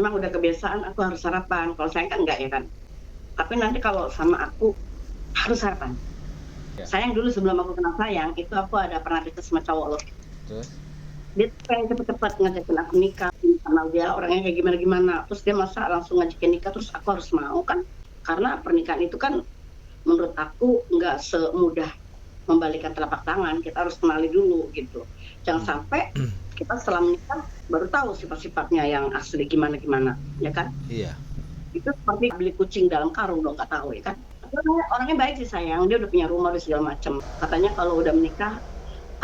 memang udah kebiasaan aku harus sarapan, kalau sayang kan enggak ya kan. Tapi nanti kalau sama aku harus sarapan. Ya. Sayang dulu sebelum aku kenal sayang, itu aku ada pernah deket sama cowok loh. Terus? Dia tuh pengen cepet-cepet ngajakin aku nikah, kenal dia orangnya kayak gimana-gimana. Terus dia masa langsung ngajakin nikah, terus aku harus mau kan. Karena pernikahan itu kan menurut aku nggak semudah membalikan telapak tangan, kita harus kenali dulu gitu. Jangan sampai kita setelah menikah baru tahu sifat-sifatnya yang asli gimana-gimana, ya kan? Iya. Itu seperti beli kucing dalam karung dong, nggak tahu ya kan? Tapi orangnya baik sih sayang, dia udah punya rumah udah segala macem. Katanya kalau udah menikah,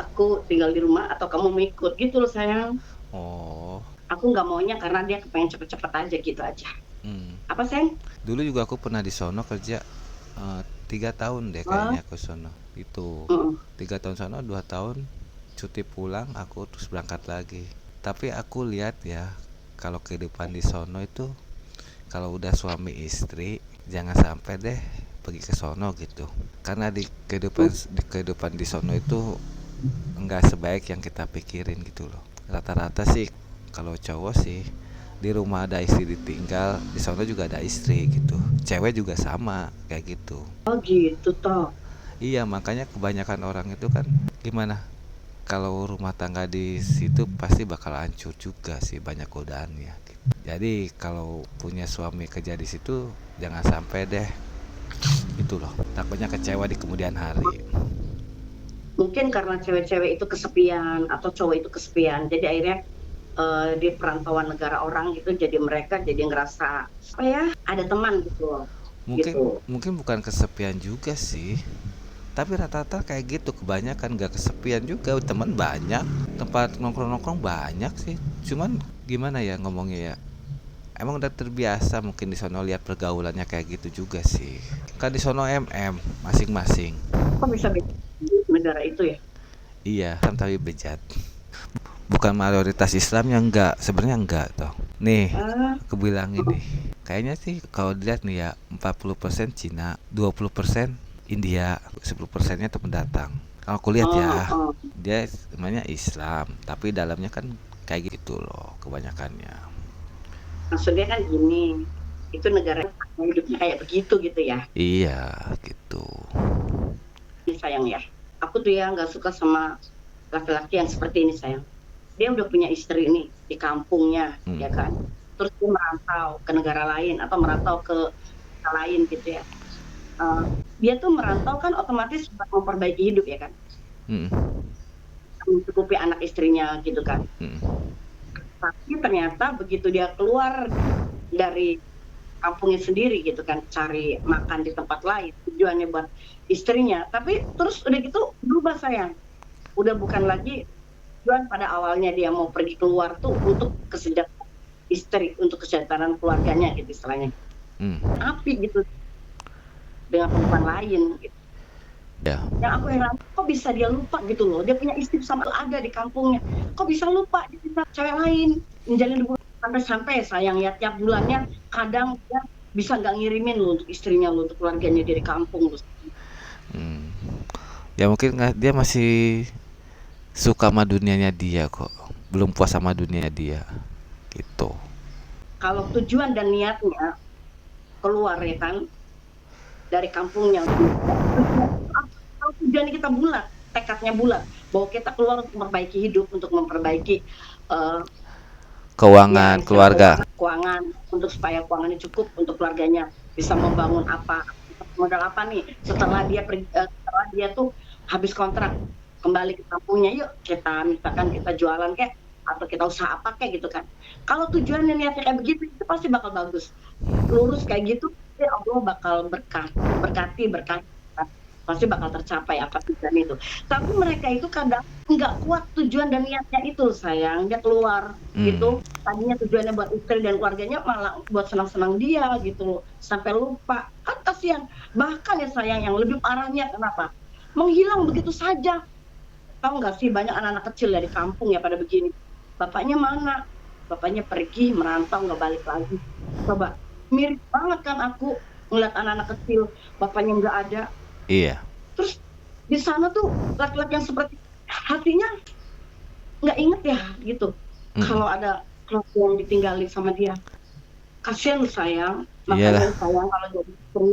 aku tinggal di rumah atau kamu mau ikut gitu loh sayang. Oh. Aku nggak maunya karena dia kepengen cepet-cepet aja gitu aja. Hmm. Apa sayang? Dulu juga aku pernah di sono kerja 3 tahun deh Oh, kayaknya ke sono. Itu mm-mm. 3 tahun sono, 2 tahun cuti pulang, aku terus berangkat lagi. Tapi aku lihat ya, kalau kehidupan di sono itu, kalau udah suami istri jangan sampai deh pergi ke sono gitu. Karena di kehidupan di sono itu enggak sebaik yang kita pikirin gitu loh. Rata-rata sih kalau cowok sih di rumah ada istri ditinggal, di sana juga ada istri gitu. Cewek juga sama kayak gitu. Oh gitu toh. Iya, makanya kebanyakan orang itu kan gimana? Kalau rumah tangga di situ pasti bakal hancur juga sih, banyak godaannya gitu. Jadi kalau punya suami kerja di situ jangan sampai deh itu loh. Takutnya kecewa di kemudian hari. Mungkin karena cewek-cewek itu kesepian atau cowok itu kesepian, jadi akhirnya di perantauan negara orang gitu, jadi mereka jadi ngerasa apa ya, ada teman gitu loh, Mungkin gitu. mungkin bukan kesepian juga sih. Tapi rata-rata kayak gitu, kebanyakan gak kesepian juga, teman banyak, tempat nongkrong-nongkrong banyak sih. Cuman gimana ya ngomongnya ya, emang udah terbiasa mungkin di sono lihat pergaulannya kayak gitu juga sih. Kan di sono masing-masing. Kok bisa beda di negara itu ya? Iya kan, tapi bejat. Bukan mayoritas Islamnya, enggak, sebenarnya enggak toh. Nih, Ah, aku bilang ini, kayaknya sih kalau dilihat nih ya, 40% Cina, 20% India, 10%-nya tuh pendatang. Kalau aku lihat oh, ya, oh. dia sebenarnya Islam, tapi dalamnya kan kayak gitu loh kebanyakannya. Maksudnya kan gini, itu negara hidupnya kayak begitu gitu ya, Iya, gitu. sayang ya. Aku tuh ya nggak suka sama laki-laki yang seperti ini sayang. Dia udah punya istri nih di kampungnya, Hmm. ya kan? Terus dia merantau ke negara lain atau merantau ke kota lain gitu ya. Eh, dia tuh merantau kan otomatis buat memperbaiki hidup ya kan, Hmm. mencukupi anak istrinya gitu kan. Hmm. Tapi ternyata begitu dia keluar dari kampungnya sendiri gitu kan, cari makan di tempat lain, tujuannya buat istrinya. Tapi terus udah gitu berubah sayang. Udah bukan lagi tujuan pada awalnya dia mau pergi keluar tuh untuk kesejahteraan istri, untuk kesejahteraan keluarganya gitu istilahnya. Hmm. Api gitu dengan perempuan lain gitu. Ya. Yang aku heran, kok bisa dia lupa gitu loh. Dia punya istri sama ada di kampungnya. Kok bisa lupa dia bisa cewek lain menjalin hubungan sampai-sampai sayang ya tiap bulannya kadang dia bisa nggak ngirimin loh untuk istrinya loh, untuk keluarganya dari kampung loh. Hmm. Ya mungkin dia masih suka sama dunianya dia kok, belum puas sama dunianya dia gitu. Kalau tujuan dan niatnya keluar ya kan dari kampungnya untuk menikah, tujuan itu apa? Kalau tujuannya kita bulat, tekadnya bulat, bahwa kita keluar untuk memperbaiki hidup, untuk memperbaiki uh, ya Keuangan istilah keluarga. keuangan untuk supaya keuangannya cukup untuk keluarganya bisa membangun apa modal apa nih setelah dia tuh habis kontrak kembali ke kampungnya, yuk kita misalkan kita jualan kayak atau kita usaha apa kayak gitu kan. Kalau tujuannya niatnya kayak begitu itu pasti bakal bagus, lurus kayak gitu, ya Allah bakal berkati pasti bakal tercapai apa tujuan itu. Tapi mereka itu kadang nggak kuat tujuan dan niatnya itu sayang, dia keluar Hmm. gitu tadinya tujuannya buat istri dan keluarganya malah buat senang-senang dia gitu loh, sampai lupa kan kasihan. Bahkan ya sayang yang lebih parahnya kenapa menghilang begitu saja. Tahu nggak sih banyak anak-anak kecil dari kampung ya pada begini, bapaknya mana, bapaknya pergi merantau nggak balik lagi. Coba mirip banget kan aku ngeliat anak-anak kecil bapaknya nggak ada. Iya. Terus di sana tuh laki-laki yang seperti hatinya nggak inget ya gitu Mm-mm. kalau ada keluarga yang ditinggali sama dia. Kasihan lu sayang, Iyalah. makanya sayang kalau jadi istri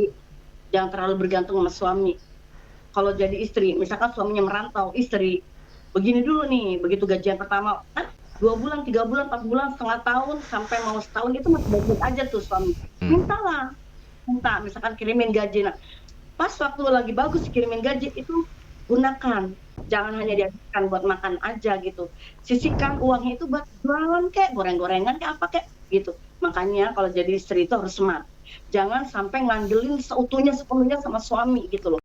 jangan terlalu bergantung sama suami. Kalau jadi istri, misalkan suaminya merantau, istri begini dulu nih, begitu gajian pertama, 2 bulan, 3 bulan, 4 bulan, setengah tahun, sampai mau setahun itu masih baik-baik aja tuh suami. Hmm. Mintalah, minta, misalkan kirimin gaji. Nah, pas waktu lagi bagus kirimin gaji itu gunakan. Jangan hanya dihabiskan buat makan aja gitu. Sisihkan uangnya itu buat jualan kek, goreng-gorengan kek, apa kek, gitu. Makanya kalau jadi istri itu harus smart. Jangan sampai ngandelin seutuhnya, sepenuhnya sama suami gitu loh.